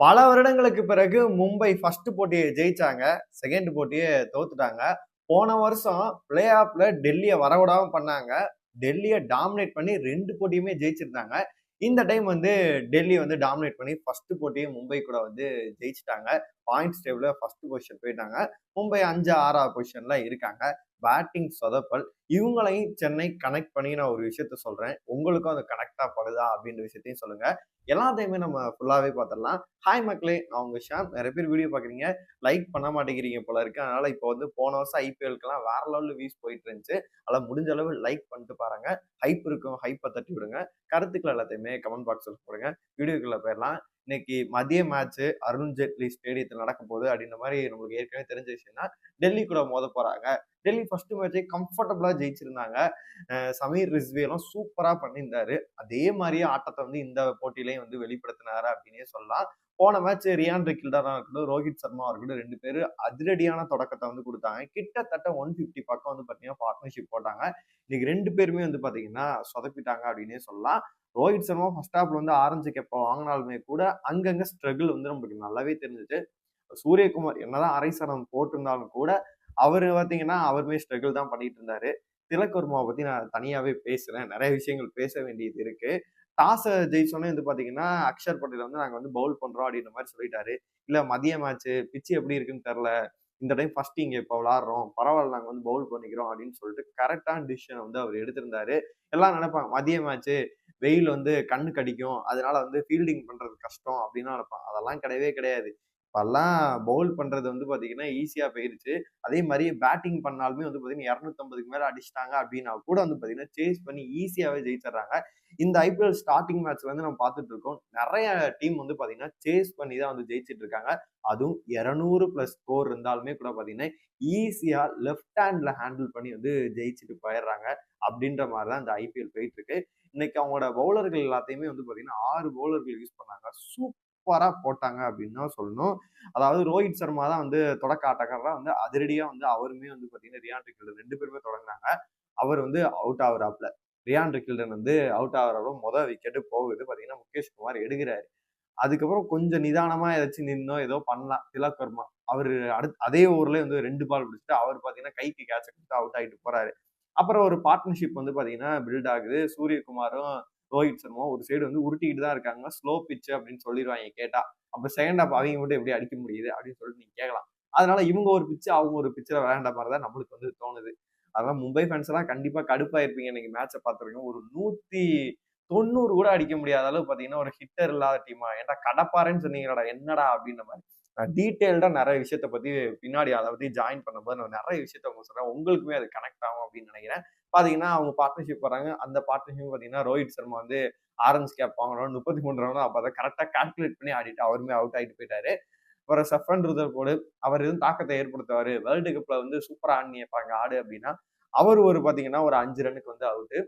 பல வருடங்களுக்கு பிறகு மும்பை ஃபர்ஸ்ட் போட்டியை ஜெயிச்சாங்க. செகண்ட் போட்டியை தோத்துட்டாங்க. போன வருஷம் பிளே ஆஃப்ல டெல்லிய வரவிடாம பண்ணாங்க. டெல்லிய டாமினேட் பண்ணி 2 போட்டியுமே ஜெயிச்சிருந்தாங்க. இந்த டைம் வந்து டெல்லி வந்து டாமினேட் பண்ணி ஃபர்ஸ்ட் போட்டியே மும்பை கூட வந்து ஜெயிச்சுட்டாங்க. பாயிண்ட்ஸ் டேபிள்ல ஃபர்ஸ்ட் பொசிஷன் போயிட்டாங்க. மும்பை 5, 6வது பொசிஷன்ல இருக்காங்க. பேட்டிங் சொதப்பல். இவங்களையும் சென்னை கனெக்ட் பண்ணி நான் ஒரு விஷயத்த சொல்றேன். உங்களுக்கும் அது கனெக்ட்டா படுதா அப்படின்ற விஷயத்தையும் சொல்லுங்க. எல்லாத்தையுமே நம்ம ஃபுல்லாவே பார்த்துடலாம். ஹாய் மக்களே! நான் உங்க ஷாம். நெறைய பேர் வீடியோ பார்க்குறீங்க. லைக் பண்ண மாட்டேங்கிறீங்க போல இருக்கு. அதனால இப்போ வந்து போன வருஷம் ஐபிஎல்க்குலாம் வேற லெவல்ல வியூஸ் போயிட்டு இருந்துச்சு. அதெல்லாம் முடிஞ்ச அளவு லைக் பண்ணிட்டு பாருங்க. ஹைப் இருக்கும். ஹைப்ப தட்டி விடுங்க. கருத்துக்கள் எல்லாத்தையுமே கமெண்ட் பாக்ஸ்ல போடுங்க. வீடியோக்குள்ள போயிரலாம். இன்னைக்கு மதிய மேட்ச் அருண் ஜேட்லி ஸ்டேடியத்துல நடக்க போகுது அப்படின்ற மாதிரி நம்மளுக்கு ஏற்கனவே தெரிஞ்ச விஷயம் தான். டெல்லி கூட மோத போறாங்க. டெல்லி ஃபர்ஸ்ட் மேட்சே கம்ஃபர்டபுளா ஜெயிச்சிருந்தாங்க. சமீர் ரிஸ்வியெல்லாம் சூப்பரா பண்ணியிருந்தாரு. அதே மாதிரியே ஆட்டத்தை வந்து இந்த போட்டியிலையும் வந்து வெளிப்படுத்தினாரு அப்படின்னே சொல்லலாம். போன மேட்ச் ரியான் ரிக்கில்டரா இருக்கட்டும், ரோஹித் சர்மாவா இருக்கட்டும் 2 பேரும் அதிரடியான தொடக்கத்தை வந்து குடுத்தாங்க. கிட்டத்தட்ட 150 பக்கம் வந்து பார்த்தீங்கன்னா பார்ட்னர்ஷிப் போட்டாங்க. இன்னைக்கு 2 பேருமே வந்து பார்த்தீங்கன்னா சொதப்பிட்டாங்க அப்படின்னே சொல்லலாம். ரோஹித் சர்மா ஃபர்ஸ்ட் ஹாஃப்ல வந்து ஆரஞ்சு கேப்ப வாங்கினாலுமே கூட அங்கங்க ஸ்ட்ரகிள் வந்து நம்மளுக்கு நல்லாவே தெரிஞ்சுச்சு. சூரியகுமார் என்னதான் அரை சதம் போட்டிருந்தாலும் கூட அவரு பார்த்தீங்கன்னா அவருமே ஸ்ட்ரகிள் தான் பண்ணிட்டு இருந்தாரு. திலக் வர்மாவை பத்தி நான் தனியாவே பேசுறேன். நிறைய விஷயங்கள் பேச வேண்டியது இருக்கு. டாஸ ஜெயிச்சோனே வந்து பார்த்தீங்கன்னா, அக்ஷர் பட்டேல் வந்து நாங்க வந்து பவுல் பண்றோம் அப்படின்ற மாரி சொல்லிட்டாரு. இல்ல மதிய மேட்ச் பிட்ச் எப்படி இருக்குன்னு தெரியல. இந்த டைம் ஃபர்ஸ்ட் இங்க இப்ப விளையாடுறோம். பரவால்ல நாங்க வந்து பவுல் பண்ணிக்கிறோம் அப்படின்னு சொல்லிட்டு கரெக்ட்டான டிசிஷன் வந்து அவர் எடுத்திருந்தாரு. எல்லாம் நினைப்பாங்க மதிய மேட்ச் வெயில் வந்து கண்ணுக்கு அடிக்கும். அதனால வந்து ஃபீல்டிங் பண்றது கஷ்டம் அப்படின்னு நினைப்பாங்க. அதெல்லாம் கிடையவே கிடையாது. இப்பல்லாம் பவுல் பண்றது வந்து பார்த்தீங்கன்னா, ஈஸியா போயிருச்சு. அதே மாரி பேட்டிங் பண்ணாலுமே வந்து பார்த்தீங்கன்னா, 250க்கு மேல அடிச்சுட்டாங்க அப்டின்னா கூட வந்து பார்த்தீங்கன்னா, சேஸ் பண்ணி ஈஸியாவே ஜெயிச்சர்றாங்க. இந்த ஐபிஎல் ஸ்டார்ட்டிங் மேட்ச்ல இருந்து நம்ம பார்த்துட்டு இருக்கோம். நெறைய டீம் வந்து பார்த்தீங்கன்னா, சேஸ் பண்ணி தான் வந்து ஜெயிச்சுட்டு இருக்காங்க. அதுவும் 200 பிளஸ் ஸ்கோர் இருந்தாலுமே கூட பார்த்தீங்கன்னா, ஈஸியா லெஃப்ட் ஹேண்ட்ல ஹேண்டில் பண்ணி வந்து ஜெயிச்சுட்டு போயிர்றாங்க. அப்டின்ற மாரி தான் இந்த ஐபிஎல் போயிட்டு இருக்கு. இன்னைக்கு அவங்களோட பவுலர்கள் எல்லாத்தையுமே வந்து பார்த்தீங்கன்னா, 6 பவுலர்கள் யூஸ் பண்ணாங்க. சூப்பரா போட்டாங்க அப்டின்னு தான் சொல்லணும். அதாவது ரோஹித் சர்மா தான் வந்து தொடக்க ஆட்டக்காரரா வந்து அதிரடியா வந்து அவருமே வந்து பார்த்தீங்கன்னா, ரியான் ரிக்கில்டன் 2 பேருமே தொடங்குனாங்க. அவர் வந்து அவுட் ஆகுறாப்ல. ரியான் ரிக்கில்டன் வந்து அவுட் ஆகுறப்ப விக்கெட் போகுது. பார்த்தீங்கன்னா, முகேஷ் குமார் எடுக்குறாரு. அதுக்கப்புறம் கொஞ்சம் நிதானமா ஏதாச்சும் நின்னோ ஏதோ பண்ணலாம் திலக் வர்மா. அவரு அதே ஓவர்லயே வந்து 2 பால் பிடிச்சுட்டு அவர் பார்த்தீங்கன்னா, கைக்கு கேட்ச குடுத்து அவுட் ஆயிட்டு போறாரு. அப்புறம் ஒரு பார்ட்னர்ஷிப் வந்து பார்த்தீங்கன்னா, பில்ட் ஆகுது. சூரியகுமாரும், ரோஹித் சர்மாவும் ஒரு சைடு வந்து உருட்டிக்கிட்டு தான் இருக்காங்க. ஸ்லோ பிட்ச் அப்படின்னு சொல்லிருவாய்ங்க கேட்டா. அப்ப செகண்ட் ஹாஃப் அவிங்க மட்டும் எப்படி அடிக்க முடியுது அப்படின்னு சொல்லிட்டு நீங்க கேட்கலாம். அதனால இவங்க ஒரு பிட்ச், அவங்க ஒரு பிட்ச்ல விளையாண்ட மாரி தான் நம்மளுக்கு வந்து தோணுது. அதனால மும்பை ஃபேன்ஸ் எல்லாம் கண்டிப்பா கடுப்பாயிருப்பீங்க இன்னைக்கு மேட்ச பார்த்திருக்கோம். ஒரு 190 கூட அடிக்க முடியாத அளவு பார்த்தீங்கன்னா, ஒரு ஹிட்டர் இல்லாத டீமா ஏன்டா கடப்பாரன்னு சொன்னீங்களாடா என்னடா அப்படின்ற மாரி. நான் டீட்டெயில்டா நெறைய விஷயத்த பத்தி பின்னாடி அத பத்தி ஜாயின் பண்ணும்போது நான் நெறைய விஷயத்த உங்களுக்கு சொல்றேன். உங்களுக்குமே அது கனெக்ட் ஆகும் அப்படின்னு நெனைக்கிறேன். பார்த்தீங்கன்னா, அவங்க பார்ட்னர்ஷிப் வராங்க. அந்த பார்ட்னர்ஷிப் பார்த்தீங்கன்னா, ரோஹித் சர்மா வந்து ஆரஞ்ச் கேப் வாங்கணும் 33 ரன் அப்ப அத கரெக்ட்டா கால்குலேட் பண்ணி ஆடிட்டு அவருமே அவுட் ஆயிட்டு போயிட்டாரு. அப்புறம் சஃபன் ருதர்ஃபோர்டு அவர் எதுவும் தாக்கத்த ஏற்படுத்துவாரு. வேர்ல்டு கப்ல வந்து சூப்பரா ஆடினியேப்பா அங்க ஆடு அப்படின்னா, அவர் ஒரு பார்த்தீங்கன்னா, ஒரு 5 ரன்னுக்கு வந்து அவுட்.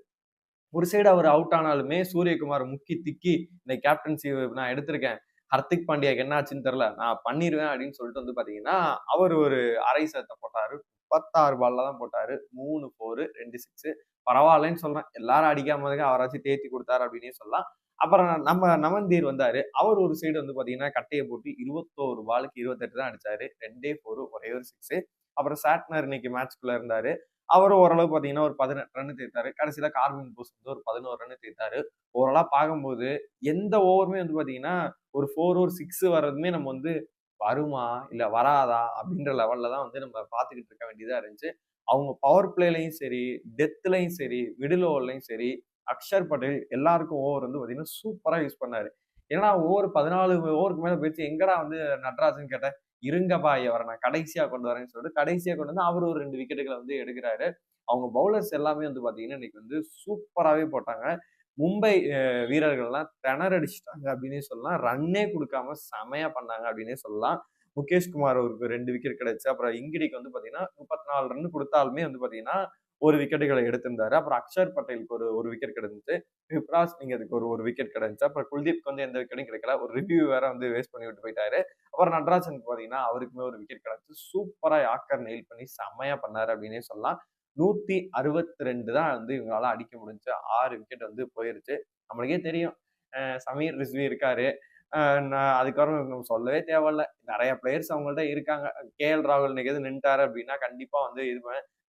ஒரு சைடு அவர் அவுட் ஆனாலுமே சூரியகுமார் முக்கி திக்கி இந்த கேப்டன்சி நான் எடுத்திருக்கேன். ஹர்திக் பாண்டியாக்கு என்ன ஆச்சுன்னு தெரியல. நான் பண்ணிருவேன் அப்படின்னு சொல்லிட்டு வந்து பாத்தீங்கன்னா, அவர் ஒரு அரை சதத்த போட்டாரு. 36 பால்ல தான் போட்டாரு. 3 4 2 6 பரவாயில்லன்னு சொல்றேன். எல்லாரும் அடிக்காம இருக்க அவராச்சும் தேத்தி குடுத்தாரு அப்படின்னே சொல்லலாம். அப்புறம் நம்ம நமன்தீர் வந்தாரு. அவர் ஒரு சைடு வந்து பாத்தீங்கன்னா, கட்டைய போட்டு 21 பாலுக்கு 28 தான் அடிச்சாரு. 2 4 ஒரே ஒரு 6. அப்புறம் சாட்னர் இன்னைக்கு மேட்ச்க்குள்ள இருந்தாரு. அவரும் ஓரளவு பார்த்தீங்கன்னா, ஒரு 18 ரன் தேய்த்தாரு. கடைசியில கார்வின் போஸ் வந்து ஒரு 11 ரன் தேய்த்தாரு. ஓவராலா பார்க்கும்போது, எந்த ஓவருமே வந்து பார்த்தீங்கன்னா, ஒரு 4 ஒரு 6 வர்றதுமே நம்ம வந்து வருமா? இல்ல வராதா? அப்படின்ற லெவல்ல தான் வந்து நம்ம பார்த்துக்கிட்டு இருக்க வேண்டியதா இருந்துச்சு. அவங்க பவர் பிளேலயும் சரி, டெத்லயும் சரி, மிடில் ஓவர்லயும் சரி, அக்ஷர் பட்டேல் எல்லாருக்கும் ஓவர் வந்து பார்த்தீங்கன்னா, சூப்பரா யூஸ் பண்ணாரு. ஏன்னா ஓவர் 14 ஓவருக்கு மேல போயிருச்சு. எங்கடா வந்து நட்ராஜன் கேட்டேன். இருங்கப்பா அவரை நான் கடைசியா கொண்டு வரேன்னு சொல்லிட்டு கடைசியா கொண்டு வந்து அவர் ஒரு 2 விக்கெட்டுகளை வந்து எடுக்கிறாரு. அவங்க பவுலர்ஸ் எல்லாமே வந்து பாத்தீங்கன்னா இன்னைக்கு வந்து சூப்பராவே போட்டாங்க. மும்பை வீரர்கள்லாம் திணறடிச்சுட்டாங்க அப்படின்னே சொல்லலாம். ரன்னே குடுக்காம செமையா பண்ணாங்க அப்படின்னே சொல்லலாம். முகேஷ் குமார் அவருக்கு 2 விக்கெட் கிடைச்சு. அப்புறம் இங்கிடிக்கு வந்து பாத்தீங்கன்னா 34 ரன் குடுத்தாலுமே வந்து பாத்தீங்கன்னா, ஒரு விக்கெட்டுகளை எடுத்திருந்தாரு. அப்புறம் அக்ஷர் பட்டேலுக்கு ஒரு விக்கெட் கிடைச்சுச்சு. யுவராஜ் சிங்க்கு ஒரு விக்கெட் கிடைச்சுச்சு. அப்புறம் குல்தீப்க்கு வந்து எந்த விக்கெட்டும் கிடைக்கல. ஒரு ரிவ்யூ வேற வந்து வேஸ்ட் பண்ணி விட்டு போயிட்டாரு. அப்புறம் நட்ராஜனுக்கு பாத்தீங்கன்னா, அவருக்குமே ஒரு விக்கெட் கிடைச்சு. சூப்பரா யாக்கர் நெயில் பண்ணி செம்மையா பண்ணாரு அப்படின்னே சொல்லலாம். 162 தான் வந்து இவங்களால அடிக்க முடிஞ்சுச்சு. 6 விக்கெட் வந்து போயிருச்சு. நம்மளுக்கே தெரியும். சமீர் ரிஸ்வி இருக்காரு. நான் அதுக்கப்புறம் நம்ம சொல்லவே தேவையில்ல. நெறைய பிளேயர்ஸ் அவங்கள்ட்ட இருக்காங்க. கேஎல் ராகுல் இன்னைக்கு நின்னுட்டாரு அப்படின்னா, கண்டிப்பா வந்து இது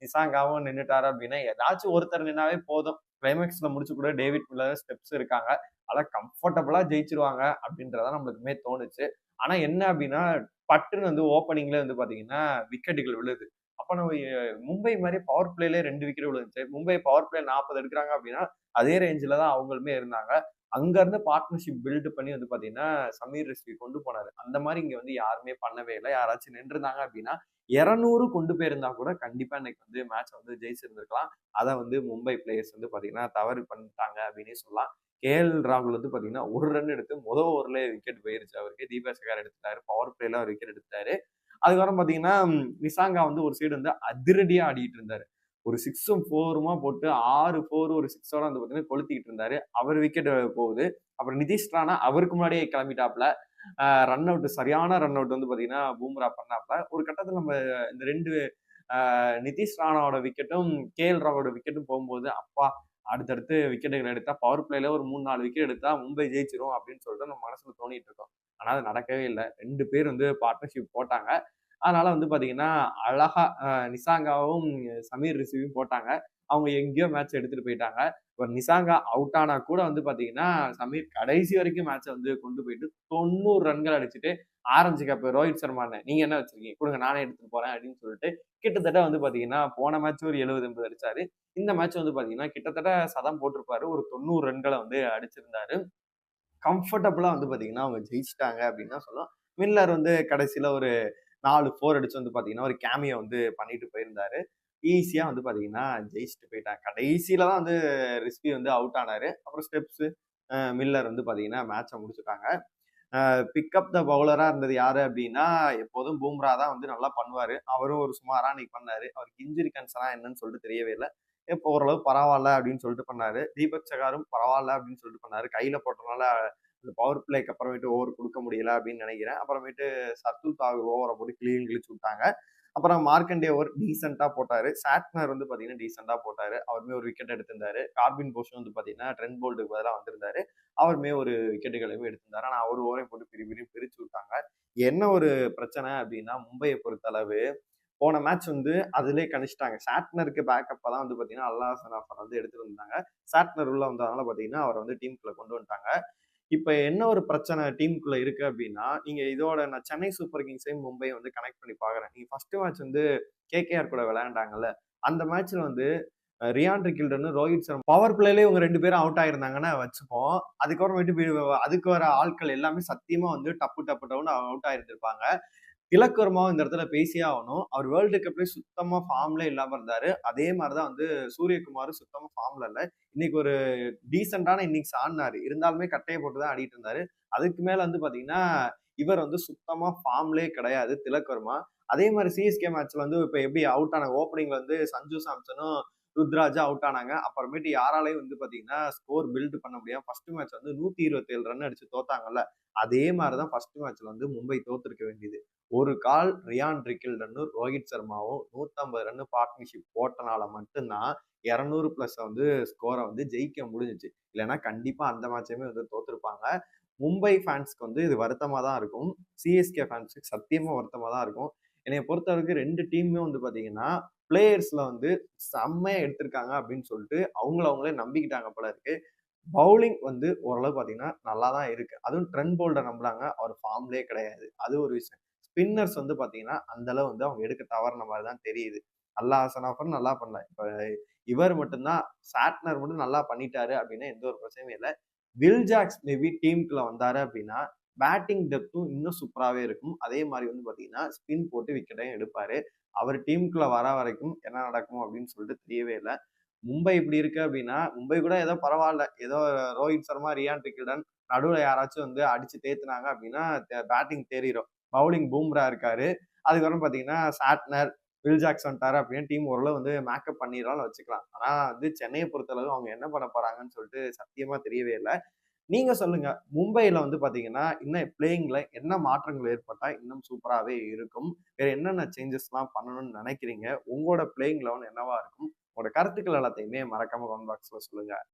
நிசாங்காவும் நின்னுட்டாரு அப்படின்னா, ஏதாச்சும் ஒருத்தர் நின்னாவே போதும். கிளைமாக்ஸ்ல முடிச்சு கூட டேவிட் மில்லர், ஸ்டெப்ஸ் இருக்காங்க. அதெல்லாம் கம்ஃபர்டபுளா ஜெயிச்சுருவாங்க அப்படின்றத நம்மளுக்குமே தோணுச்சு. ஆனா என்ன அப்படின்னா, பட்டுன்னு வந்து ஓப்பனிங்ல வந்து பார்த்தீங்கன்னா, விக்கெட்டுகள் விழுது. அப்ப நம்ம மும்பை மாரி பவர் பிளேலயே 2 விக்கெட் விழுந்துச்சு. மும்பை பவர் பிளே 40 எடுக்குறாங்க அப்படின்னா, அதே ரேஞ்சுல தான் அவங்களுமே இருந்தாங்க. அங்க இருந்து பார்ட்னர்ஷிப் பில்ட் பண்ணி வந்து பார்த்தீங்கன்னா, சமீர் ரெஸ்வி கொண்டு போனாரு. அந்த மாரி இங்க வந்து யாருமே பண்ணவே இல்ல. யாராச்சும் நின்றுருந்தாங்க அப்படின்னா, 200 கொண்டு போயிருந்தா கூட கண்டிப்பா இன்னைக்கு வந்து மேட்ச வந்து ஜெயிச்சிருந்திருக்கலாம். அத வந்து மும்பை பிளேயர்ஸ் வந்து பார்த்தீங்கன்னா, தவறு பண்ணிட்டாங்க அப்படின்னே சொல்லலாம். கேஎல் ராகுல் வந்து பார்த்தீங்கன்னா, 1 ரன் எடுத்து ஓவர்லயே விக்கெட் போயிருச்சு அவருக்கு. தீபக் சகார் எடுத்துட்டாரு. பவர் பிளேல ஒரு விக்கெட் எடுத்துட்டாரு. அதுக்கப்புறம் பார்த்தீங்கன்னா, நிசாங்கா வந்து ஒரு சைடு வந்து அதிரடியா ஆடிட்டு இருந்தாரு. ஒரு 6ம் 4மா போட்டு 6 4 ஒரு 6ஓட வந்து பார்த்தீங்கன்னா கொளுத்திக்கிட்டு இருந்தாரு. அவர் விக்கெட் போகுது. அப்புறம் நிதிஷ் ராணா அவருக்கு முன்னாடியே கிளம்பிட்டாப்ல. ரன் அவுட் சரியான ரன் அவுட் வந்து பார்த்தீங்கன்னா, பூம்ரா பண்ணாப்ல. ஒரு கட்டத்தில நம்ம இந்த 2 நிதிஷ் ராணாவோட விக்கெட்டும், கேஎல் ராகுலோட விக்கெட்டும் போகும்போது, அப்பா! அடுத்தடுத்து விக்கெட்டுகள் எடுத்தா பவர் பிளேல ஒரு 3, 4 விக்கெட் எடுத்தா மும்பை ஜெயிச்சிரும் அப்படின்னு சொல்லிட்டு நம்ம மனசுல தோணிட்டு இருக்கோம். ஆனா அது நடக்கவே இல்ல. 2 பேர் வந்து பார்ட்னர்ஷிப் போட்டாங்க. அதனால வந்து பார்த்தீங்கன்னா, அழகா நிசாங்காவும், சமீர் ரிஷியும் போட்டாங்க. அவங்க எங்கேயோ மேட்ச் எடுத்துட்டு போயிட்டாங்க. இப்ப நிசாங்கா அவுட் ஆனா கூட வந்து பார்த்தீங்கன்னா, சமீர் கடைசி வரைக்கும் மேட்ச வந்து கொண்டு போயிட்டு 90 ரன்கள் அடிச்சுட்டு, ஆரஞ்சு கேப் ரோஹித் சர்மா அண்ணன், நீங்க என்ன வச்சிருக்கீங்க? குடுங்க நானே எடுத்துட்டு போறேன் அப்படின்னு சொல்லிட்டு, கிட்டத்தட்ட வந்து பார்த்தீங்கன்னா, போன மேட்ச் ஒரு 70, 80 அடிச்சாரு. இந்த மேட்ச் வந்து பார்த்தீங்கன்னா, கிட்டத்தட்ட சதம் போட்டிருப்பாரு. ஒரு 90 ரன்கள வந்து அடிச்சிருந்தாரு. கம்ஃபர்டபுளா வந்து பார்த்தீங்கன்னா, அவங்க ஜெயிச்சுட்டாங்க அப்படின்னு தான் சொல்லலாம். மில்லர் வந்து கடைசியில ஒரு 4 4 அடிச்சு வந்து பார்த்தீங்கன்னா, ஒரு கேமியோ வந்து பண்ணிட்டு போயிருந்தாரு. ஈஸியா வந்து பார்த்தீங்கன்னா, ஜெயிச்சுட்டு போயிட்டாங்க. கடைசியில தான் வந்து ரிஸ்வி வந்து அவுட் ஆனாரு. அப்புறம் ஸ்டெப்ஸ், மில்லர் வந்து பார்த்தீங்கன்னா, மேட்ச முடிச்சுட்டாங்க. பிக் அப் த பவுலரா இருந்தது யாரு அப்டின்னா, எப்போதும் பும்ரா தான் வந்து நல்லா பண்ணுவாரு. அவரும் ஒரு சுமாரா அன்னைக்கு பண்ணாரு. அவருக்கு இன்ஜுரி கன்சர்னா என்னன்னு சொல்லிட்டு தெரியவே இல்ல. இப்போ ஓரளவு பரவால்ல அப்டின்னு சொல்லிட்டு பண்ணாரு. தீபக் சகாரும் பரவால்ல அப்டின்னு சொல்லிட்டு பண்ணாரு. கையில போட்டனால அந்த பவர் பிளேக்கு அப்புறமேட்டு ஓவர் குடுக்க முடியல அப்டின்னு நெனைக்கிறேன். அப்புறமேட்டு சர்துல் தாகூர் ஓவர போட்டு கிழிச்சு விட்டாங்க. அப்புறம் மார்க்கண்டே ஓவர் டீசென்ட்டா போட்டாரு. சாட்னர் வந்து பார்த்தீங்கன்னா, டீசென்ட்டா போட்டாரு. அவருமே ஒரு விக்கெட் எடுத்திருந்தாரு. கார்பின் போஷும் வந்து பார்த்தீங்கன்னா, ட்ரெண்ட் போல்ட்டுக்கு பதிலா வந்திருந்தாரு. அவருமே ஒரு விக்கெட்டுகளையும் எடுத்திருந்தாரு. ஆனா, அவரு ஓவரையும் போட்டு பிரிச்சு விட்டாங்க. என்ன ஒரு பிரச்சனை அப்டின்னா, மும்பைய பொறுத்தளவு போன மேட்ச் வந்து அதிலேயே கணிச்சுட்டாங்க. சாட்னருக்கு பேக்கப்பா தான் வந்து பார்த்தீங்கன்னா, அல்லாஹ் அஃபர் வந்து எடுத்துட்டு வந்தாங்க. சாட்னர் உள்ள வந்ததுனால பார்த்தீங்கன்னா, அவர வந்து டீமுக்குள்ள கொண்டு வந்துட்டாங்க. இப்ப என்ன ஒரு பிரச்சனை டீமுக்குள்ள இருக்கு அப்டின்னா, நீங்க இதோட நான் சென்னை சூப்பர் கிங்ஸையும் மும்பையும் வந்து கனெக்ட் பண்ணி பார்க்குறேன். நீங்க ஃபர்ஸ்ட் மேட்ச் வந்து கேகேஆர் கூட விளையாண்டாங்கல்ல. அந்த மேட்ச்ல வந்து ரியான் ரிக்கில்டனும், ரோஹித் சர்மா பவர் பிளேலயே இவங்க 2 பேரும் அவுட் ஆயிருந்தாங்கன்னா வச்சுப்போம். அதுக்கப்புறமேட்டு அதுக்கு வர ஆட்கள் எல்லாமே சத்தியமா வந்து டப்புன்னு அவுட் ஆயிருந்திருப்பாங்க. திலக் வர்மாவும் இந்த இடத்துல பேசியே ஆகணும். அவர் வேர்ல்டு கப்லயே சுத்தமா ஃபார்ம்லே இல்லாம இருந்தாரு. அதே மாரி தான் வந்து சூரியகுமாரும் சுத்தமா ஃபார்ம்ல இல்ல. இன்னைக்கு ஒரு டீசென்ட்டான இன்னிங்ஸ் ஆடுனாரு. இருந்தாலுமே கட்டைய போட்டு தான் ஆடிட்டு இருந்தாரு. அதுக்கு மேல வந்து பார்த்தீங்கன்னா, இவர் வந்து சுத்தமா ஃபார்ம்லயே கிடையாது திலக் வர்மா. அதே மாரி சிஎஸ்கே மேட்ச்ல வந்து இப்ப எப்படி அவுட் ஆனாங்க ஓப்பனிங்ல வந்து சஞ்சு சாம்சனும், ருத்ராஜும் அவுட் ஆனாங்க. அப்புறமேட்டு யாராலயும் வந்து பார்த்தீங்கன்னா, ஸ்கோர் பில்ட் பண்ண முடியாம ஃபர்ஸ்ட் மேட்ச் வந்து 127 ரன் அடிச்சு தோத்தாங்கல்ல. அதே மாரி தான் ஃபர்ஸ்ட் மேட்ச்ல வந்து மும்பை தோத்துருக்க வேண்டியது. ஒரு கால் ரியான் ரிக்கில்டனும், ரோஹித் சர்மாவும் 150 ரன் பார்ட்னர்ஷிப் போட்டனால மட்டும் தான் 200 பிளஸ் வந்து ஸ்கோர வந்து ஜெயிக்க முடிஞ்சுச்சு. இல்லன்னா கண்டிப்பா அந்த மேட்சையுமே வந்து தோத்துருப்பாங்க. மும்பை ஃபேன்ஸ்க்கு வந்து இது வருத்தமா தான் இருக்கும். சிஎஸ்கே ஃபேன்ஸ்க்கு சத்தியமா வருத்தமா தான் இருக்கும். என்னைய பொறுத்தவரைக்கும் 2 டீமுமே வந்து பார்த்தீங்கன்னா, பிளேயர்ஸ்ல வந்து செம்மையா எடுத்திருக்காங்க அப்படின்னு சொல்லிட்டு அவங்கள அவங்களே நம்பிக்கிட்டாங்க போல இருக்கு. பவுலிங் வந்து ஓரளவு பார்த்தீங்கன்னா, நல்லா தான் இருக்கு. அதுவும் ட்ரெண்ட் போல்ட நம்புனாங்க. அவர் ஃபார்ம்லயே கிடையாது. அது ஒரு விஷயம். ஸ்பின்னர்ஸ் வந்து பார்த்தீங்கன்னா, அந்த அளவு வந்து அவங்க எடுக்க தவறுன மாரி தான் தெரியுது. அல்லா ஹசன் ஆஃபர் நல்லா பண்ணல. இப்ப இவர் மட்டும் தான் சாட்னர் மட்டும் நல்லா பண்ணிட்டாரு அப்டின்னா எந்த ஒரு பிரச்சனையும் இல்ல. வில் ஜாக்ஸ் மேபி டீமுக்குள்ள வந்தாரு அப்டின்னா, பேட்டிங் டெப்த்தும் இன்னும் சூப்பராவே இருக்கும். அதே மாரி வந்து பார்த்தீங்கன்னா, ஸ்பின் போட்டு விக்கெட்டையும் எடுப்பாரு. அவர் டீமுக்குள்ள வர வரைக்கும் என்ன நடக்கும் அப்டின்னு சொல்லிட்டு தெரியவே இல்ல. மும்பை இப்படி இருக்கு அப்படின்னா, மும்பை கூட ஏதோ பரவால்ல. ஏதோ ரோஹித் சர்மா, ரியான் ரிக்கில்டன் நடுவுல யாராச்சும் வந்து அடிச்சு தேத்துனாங்க அப்படின்னா, பேட்டிங் தேறிரும். பவுலிங் பூம்ரா இருக்காரு. அதுக்கப்புறம் பார்த்தீங்கன்னா, சாட்னர், வில் ஜாக்ஸ் வந்துட்டாரு அப்படின்னு டீம் ஓரளவு வந்து மேக்கப் பண்ணிர்லாம்னு வச்சுக்கலாம். ஆனா வந்து சென்னைய பொறுத்தளவு அவங்க என்ன பண்ண போறாங்கன்னு சொல்லிட்டு சத்தியமா தெரியவே இல்ல. நீங்க சொல்லுங்க. மும்பைல வந்து பார்த்தீங்கன்னா, இன்னும் பிளேயிங்ல என்ன மாற்றங்கள் ஏற்பட்டா இன்னும் சூப்பராவே இருக்கும்? வேற என்னென்ன சேஞ்சஸ்லாம் பண்ணணும்னு நெனைக்கிறீங்க? உங்களோட பிளேயிங் 11 என்னவா இருக்கும்? உங்களோட கருத்துக்கள் எல்லாத்தையுமே மறக்காம கமெண்ட் பாக்ஸ்ல சொல்லுங்க.